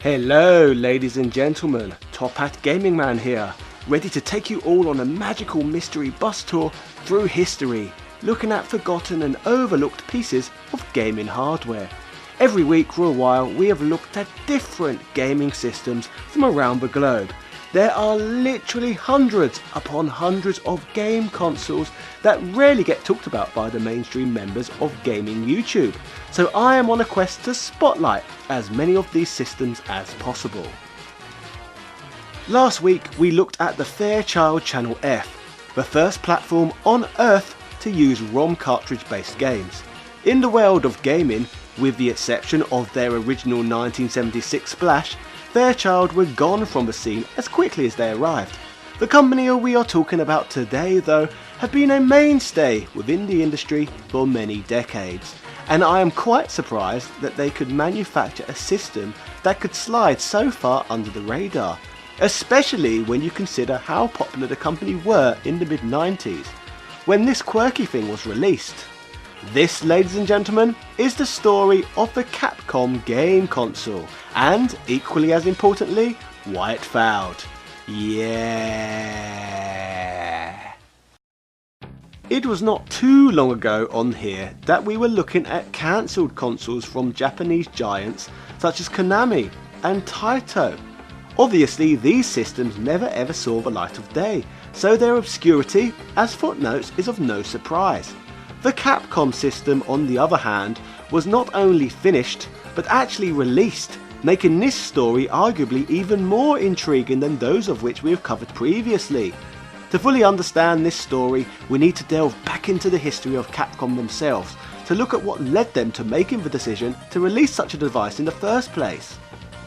Hello ladies and gentlemen, Top Hat Gaming Man here, ready to take you all on a magical mystery bus tour through history, looking at forgotten and overlooked pieces of gaming hardware. Every week for a while we have looked at different gaming systems from around the globe. There are literally hundreds upon hundreds of game consoles that rarely get talked about by the mainstream members of gaming YouTube. So I am on a quest to spotlight as many of these systems as possible. Last week we looked at the Fairchild Channel F, the first platform on Earth to use ROM cartridge based games. In the world of gaming, with the exception of their original 1976 splash, Fairchild were gone from the scene as quickly as they arrived. The company we are talking about today though have been a mainstay within the industry for many decades, and I am quite surprised that they could manufacture a system that could slide so far under the radar, especially when you consider how popular the company were in the mid-90s, when this quirky thing was released. This, ladies and gentlemen, is the story of the Capcom game console, and equally as importantly, why it failed. Yeah! It was not too long ago on here that we were looking at cancelled consoles from Japanese giants such as Konami and Taito. Obviously these systems never ever saw the light of day, so their obscurity as footnotes is of no surprise. The Capcom system, on the other hand, was not only finished, but actually released, making this story arguably even more intriguing than those of which we have covered previously. To fully understand this story, we need to delve back into the history of Capcom themselves, to look at what led them to making the decision to release such a device in the first place.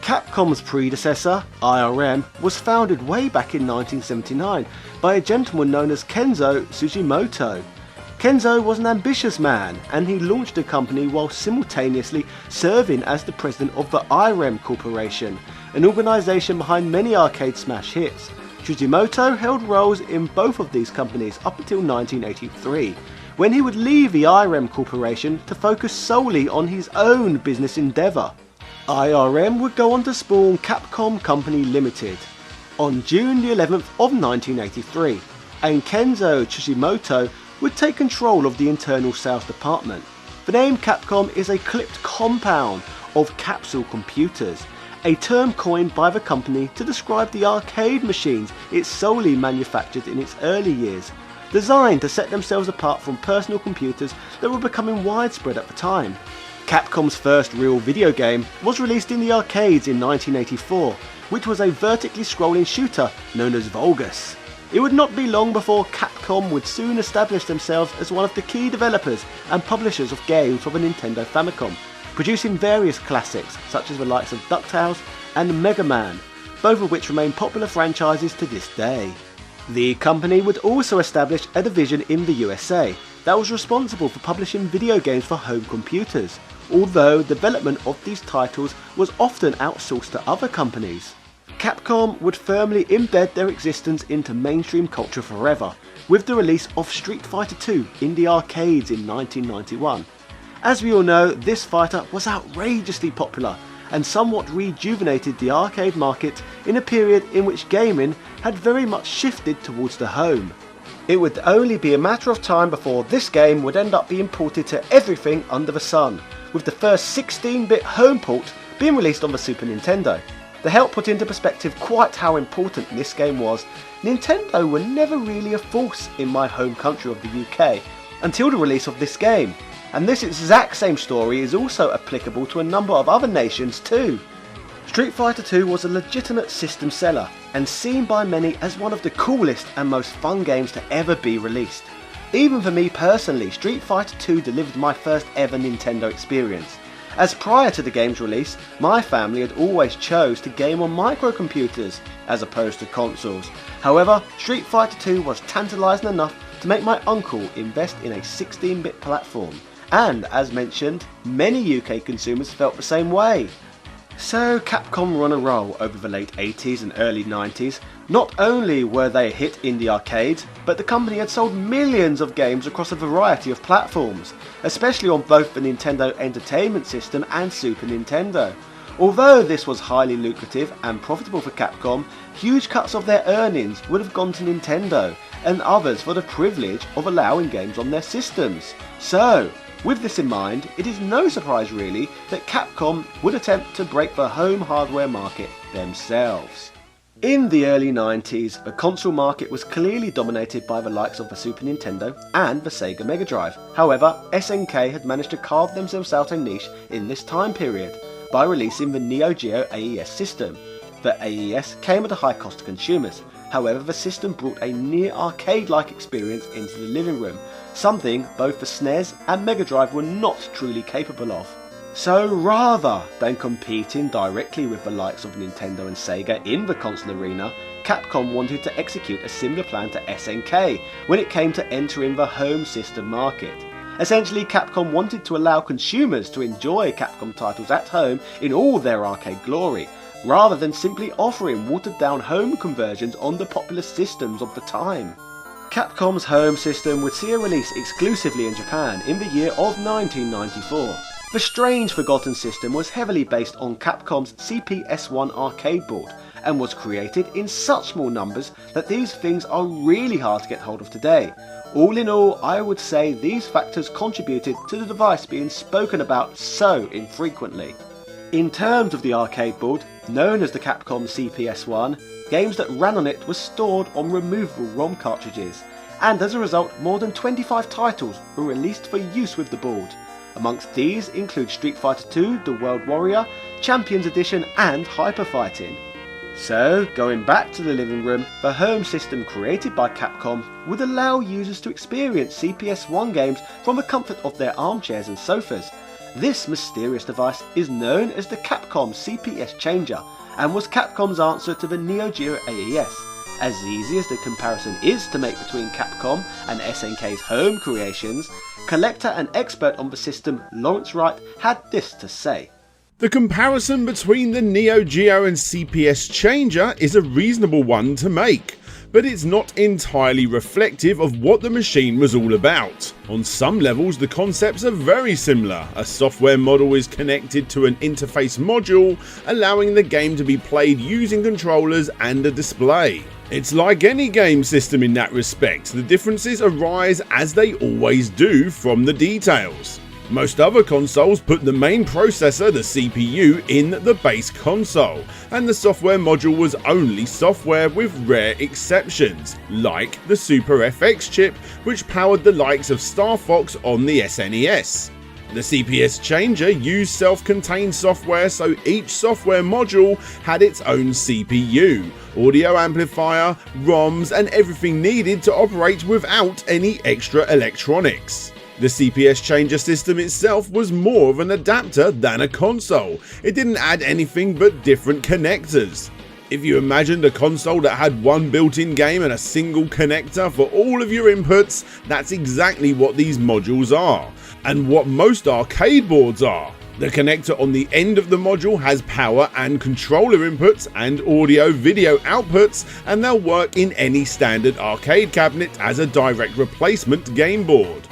Capcom's predecessor, IRM, was founded way back in 1979 by a gentleman known as Kenzo Sugimoto. Kenzo was an ambitious man, and he launched the company while simultaneously serving as the president of the IREM Corporation, an organisation behind many arcade smash hits. Sugimoto held roles in both of these companies up until 1983, when he would leave the IREM Corporation to focus solely on his own business endeavour. IRM would go on to spawn Capcom Company Limited on June the 11th of 1983, and Kenzo Sugimoto would take control of the internal sales department. The name Capcom is a clipped compound of capsule computers, a term coined by the company to describe the arcade machines it solely manufactured in its early years, designed to set themselves apart from personal computers that were becoming widespread at the time. Capcom's first real video game was released in the arcades in 1984, which was a vertically scrolling shooter known as Vulgus. It would not be long before Capcom would soon establish themselves as one of the key developers and publishers of games for the Nintendo Famicom, producing various classics such as the likes of DuckTales and Mega Man, both of which remain popular franchises to this day. The company would also establish a division in the USA that was responsible for publishing video games for home computers, although development of these titles was often outsourced to other companies. Capcom would firmly embed their existence into mainstream culture forever, with the release of Street Fighter II in the arcades in 1991. As we all know, this fighter was outrageously popular and somewhat rejuvenated the arcade market in a period in which gaming had very much shifted towards the home. It would only be a matter of time before this game would end up being ported to everything under the sun, with the first 16-bit home port being released on the Super Nintendo. To help put into perspective quite how important this game was, Nintendo were never really a force in my home country of the UK until the release of this game, and this exact same story is also applicable to a number of other nations too. Street Fighter II was a legitimate system seller and seen by many as one of the coolest and most fun games to ever be released. Even for me personally, Street Fighter II delivered my first ever Nintendo experience, as prior to the game's release, my family had always chose to game on microcomputers as opposed to consoles. However, Street Fighter II was tantalising enough to make my uncle invest in a 16-bit platform, and as mentioned, many UK consumers felt the same way. So Capcom were on a roll over the late 80s and early 90s. Not only were they a hit in the arcades, but the company had sold millions of games across a variety of platforms, especially on both the Nintendo Entertainment System and Super Nintendo. Although this was highly lucrative and profitable for Capcom, huge cuts of their earnings would have gone to Nintendo and others for the privilege of allowing games on their systems. So, with this in mind, it is no surprise really that Capcom would attempt to break the home hardware market themselves. In the early 90s, the console market was clearly dominated by the likes of the Super Nintendo and the Sega Mega Drive. However, SNK had managed to carve themselves out a niche in this time period by releasing the Neo Geo AES system. The AES came at a high cost to consumers. However, the system brought a near arcade-like experience into the living room, something both the SNES and Mega Drive were not truly capable of. So rather than competing directly with the likes of Nintendo and Sega in the console arena, Capcom wanted to execute a similar plan to SNK when it came to entering the home system market. Essentially, Capcom wanted to allow consumers to enjoy Capcom titles at home in all their arcade glory, rather than simply offering watered-down home conversions on the popular systems of the time. Capcom's home system would see a release exclusively in Japan in the year of 1994. The strange forgotten system was heavily based on Capcom's CPS-1 arcade board and was created in such small numbers that these things are really hard to get hold of today. All in all, I would say these factors contributed to the device being spoken about so infrequently. In terms of the arcade board, known as the Capcom CPS-1, games that ran on it were stored on removable ROM cartridges, and as a result more than 25 titles were released for use with the board. Amongst these include Street Fighter II, The World Warrior, Champions Edition and Hyper Fighting. So, going back to the living room, the home system created by Capcom would allow users to experience CPS-1 games from the comfort of their armchairs and sofas. This mysterious device is known as the Capcom CPS Changer and was Capcom's answer to the Neo Geo AES. As easy as the comparison is to make between Capcom and SNK's home creations, collector and expert on the system Lawrence Wright had this to say. The comparison between the Neo Geo and CPS Changer is a reasonable one to make, but it's not entirely reflective of what the machine was all about. On some levels, the concepts are very similar. A software model is connected to an interface module, allowing the game to be played using controllers and a display. It's like any game system in that respect. The differences arise, as they always do, from the details. Most other consoles put the main processor, the CPU, in the base console, and the software module was only software with rare exceptions, like the Super FX chip, which powered the likes of Star Fox on the SNES. The CPS Changer used self-contained software, so each software module had its own CPU, audio amplifier, ROMs, and everything needed to operate without any extra electronics. The CPS Changer system itself was more of an adapter than a console. It didn't add anything but different connectors. If you imagined a console that had one built-in game and a single connector for all of your inputs, that's exactly what these modules are, and what most arcade boards are. The connector on the end of the module has power and controller inputs and audio-video outputs, and they'll work in any standard arcade cabinet as a direct replacement game board.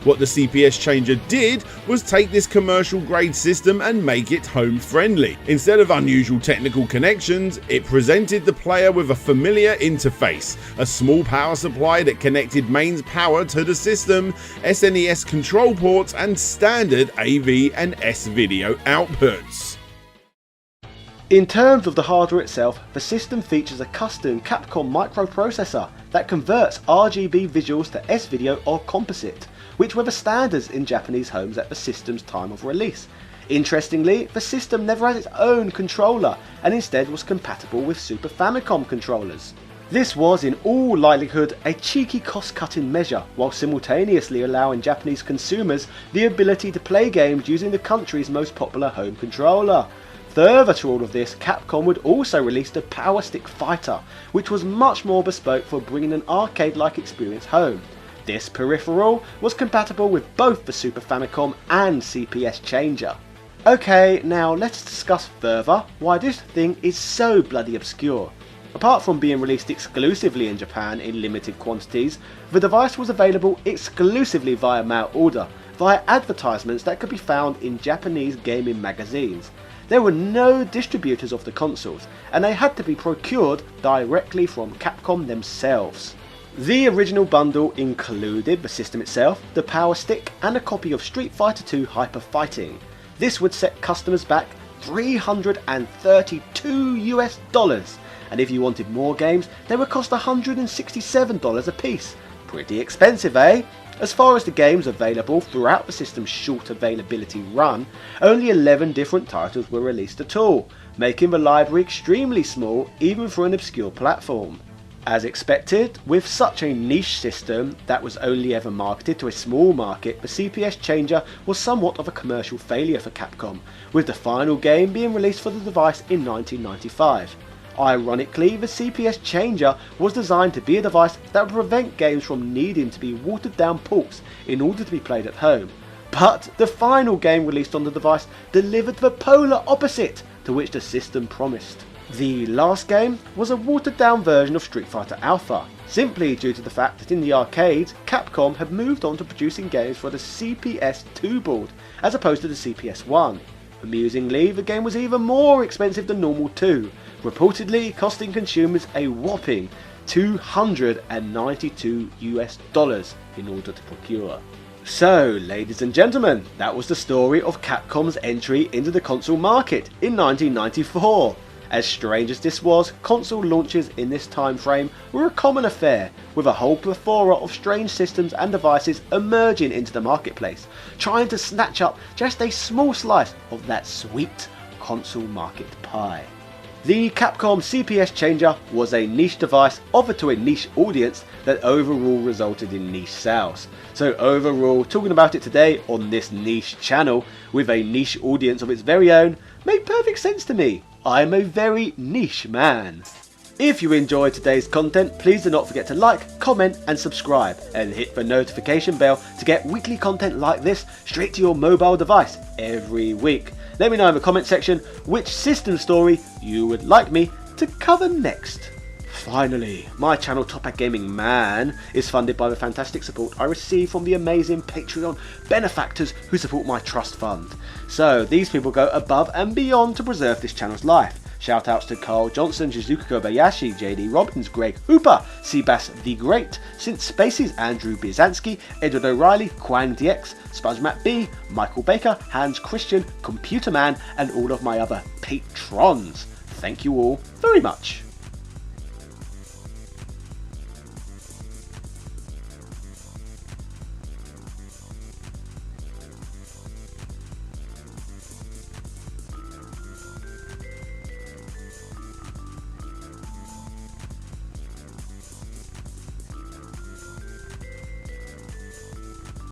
What the CPS Changer did was take this commercial grade system and make it home friendly. Instead of unusual technical connections, it presented the player with a familiar interface, a small power supply that connected mains power to the system, SNES control ports, and standard AV and S-video outputs. In terms of the hardware itself, the system features a custom Capcom microprocessor that converts RGB visuals to S-video or composite, which were the standards in Japanese homes at the system's time of release. Interestingly, the system never had its own controller and instead was compatible with Super Famicom controllers. This was in all likelihood a cheeky cost-cutting measure, while simultaneously allowing Japanese consumers the ability to play games using the country's most popular home controller. Further to all of this, Capcom would also release the Power Stick Fighter, which was much more bespoke for bringing an arcade-like experience home. This peripheral was compatible with both the Super Famicom and CPS Changer. Okay, now let's discuss further why this thing is so bloody obscure. Apart from being released exclusively in Japan in limited quantities, the device was available exclusively via mail order, via advertisements that could be found in Japanese gaming magazines. there were no distributors of the consoles, and they had to be procured directly from Capcom themselves. The original bundle included the system itself, the power stick, and a copy of Street Fighter II Hyper Fighting. This would set customers back $332, and if you wanted more games, they would cost $167 a piece. Pretty expensive, eh? As far as the games available throughout the system's short availability run, only 11 different titles were released at all, making the library extremely small even for an obscure platform. As expected, with such a niche system that was only ever marketed to a small market, the CPS Changer was somewhat of a commercial failure for Capcom, with the final game being released for the device in 1995. Ironically, the CPS Changer was designed to be a device that would prevent games from needing to be watered down ports in order to be played at home. But the final game released on the device delivered the polar opposite to which the system promised. The last game was a watered down version of Street Fighter Alpha, simply due to the fact that in the arcades, Capcom had moved on to producing games for the CPS 2 board as opposed to the CPS 1. Amusingly, the game was even more expensive than normal too, reportedly costing consumers a whopping $292 in order to procure. So, ladies and gentlemen, that was the story of Capcom's entry into the console market in 1994. As strange as this was, console launches in this time frame were a common affair, with a whole plethora of strange systems and devices emerging into the marketplace, trying to snatch up just a small slice of that sweet console market pie. The Capcom CPS Changer was a niche device offered to a niche audience that overall resulted in niche sales. So overall, talking about it today on this niche channel with a niche audience of its very own made perfect sense to me. I'm a very niche man. If you enjoyed today's content, please do not forget to like, comment and subscribe, and hit the notification bell to get weekly content like this straight to your mobile device every week. Let me know in the comment section which system story you would like me to cover next. Finally, my channel Top Hat Gaming Man is funded by the fantastic support I receive from the amazing Patreon benefactors who support my trust fund. So these people go above and beyond to preserve this channel's life. Shoutouts to Carl Johnson, Shizuka Kobayashi, JD Robbins, Greg Hooper, Seabass the Great, Synth Spaces, Andrew Bizansky, Edward O'Reilly, Quang DX, SpongeMatt B, Michael Baker, Hans Christian, Computer Man, and all of my other patrons. Thank you all very much.